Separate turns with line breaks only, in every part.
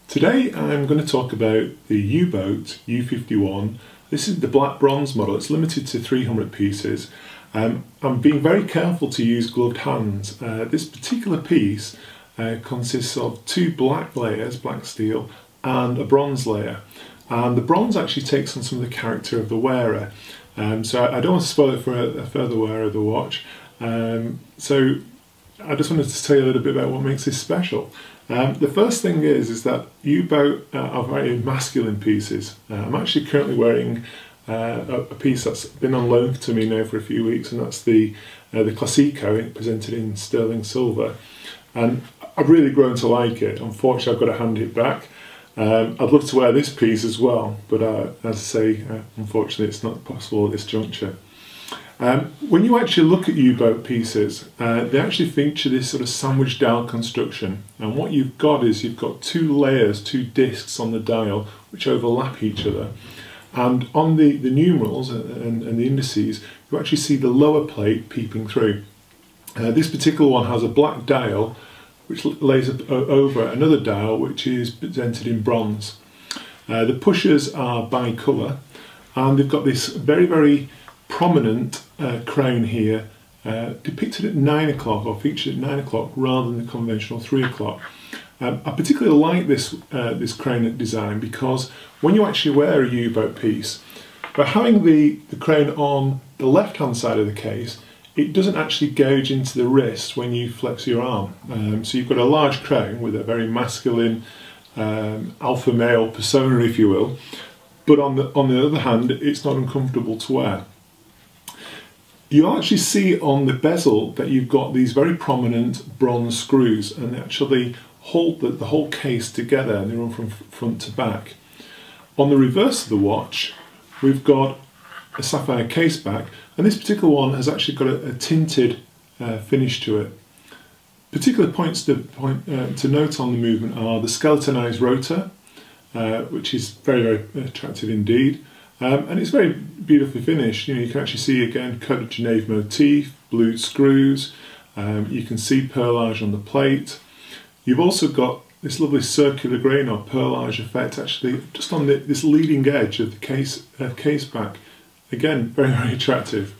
Today I'm going to talk about the U-boat U-51. This is the black bronze model. It's limited to 300 pieces. I'm being very careful to use gloved hands. This particular piece consists of two black layers, black steel, and a bronze layer. And the bronze actually takes on some of the character of the wearer. So I don't want to spoil it for a further wearer of the watch. So I just wanted to tell you a little bit about what makes this special. The first thing is that U-boat are very masculine pieces. I'm actually currently wearing a piece that's been on loan to me now for a few weeks, and that's the Classico, presented in sterling silver. And I've really grown to like it. Unfortunately, I've got to hand it back. I'd love to wear this piece as well, but as I say, unfortunately it's not possible at this juncture. When you actually look at U-boat pieces, they actually feature this sort of sandwich dial construction, and what you've got is you've got two layers, two discs on the dial which overlap each other, and on the numerals and the indices you actually see the lower plate peeping through. This particular one has a black dial which lays over another dial which is presented in bronze. The pushers are bi-colour, and they've got this very prominent crown here, depicted at 9 o'clock or featured at 9 o'clock rather than the conventional 3 o'clock. I particularly like this crown design because when you actually wear a U-boat piece, by having the crown on the left hand side of the case, it doesn't actually gouge into the wrist when you flex your arm. So you've got a large crown with a very masculine alpha male persona, if you will, but on the other hand it's not uncomfortable to wear. You'll actually see on the bezel that you've got these very prominent bronze screws, and they actually hold the whole case together, and they run from front to back. On the reverse of the watch we've got a sapphire case back, and this particular one has actually got a tinted finish to it. Particular points to note on the movement are the skeletonized rotor, which is very attractive indeed. And it's very beautifully finished. You can actually see again Côte de Genève motif, blued screws. You can see perlage on the plate. You've also got this lovely circular grain or perlage effect actually just on this leading edge of the case back. Again, very attractive.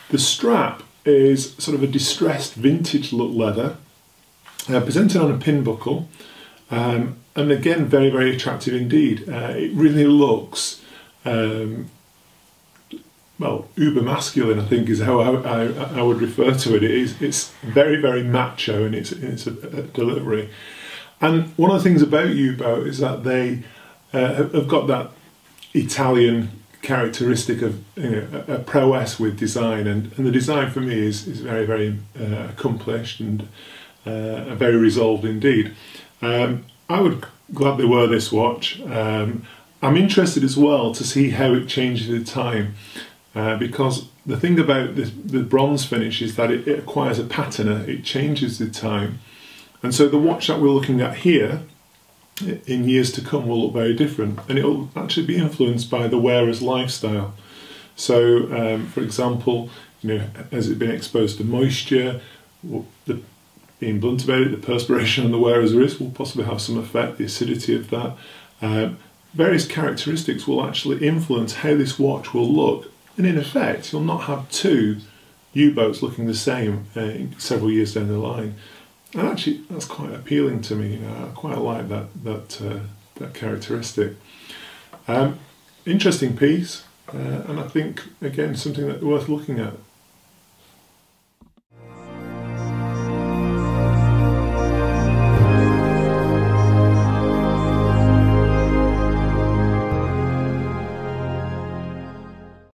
The strap is sort of a distressed vintage look leather, presented on a pin buckle, and again very attractive indeed. It really looks well, uber masculine, I think is how I would refer to it. It's very macho in its delivery. And one of the things about U-boat is that they have got that Italian characteristic of a prowess with design, and the design for me is very accomplished and very resolved indeed. I would gladly wear this watch. I'm interested as well to see how it changes with time, because the thing about the bronze finish is that it acquires a patina, it changes with time, and so the watch that we're looking at here in years to come will look very different, and it will actually be influenced by the wearer's lifestyle. So for example, has it been exposed to moisture? Being blunt about it, the perspiration on the wearer's wrist will possibly have some effect, the acidity of that. Various characteristics will actually influence how this watch will look, and in effect you'll not have two U-boats looking the same several years down the line. And actually that's quite appealing to me. I quite like that characteristic. Interesting piece, and I think again something that's worth looking at.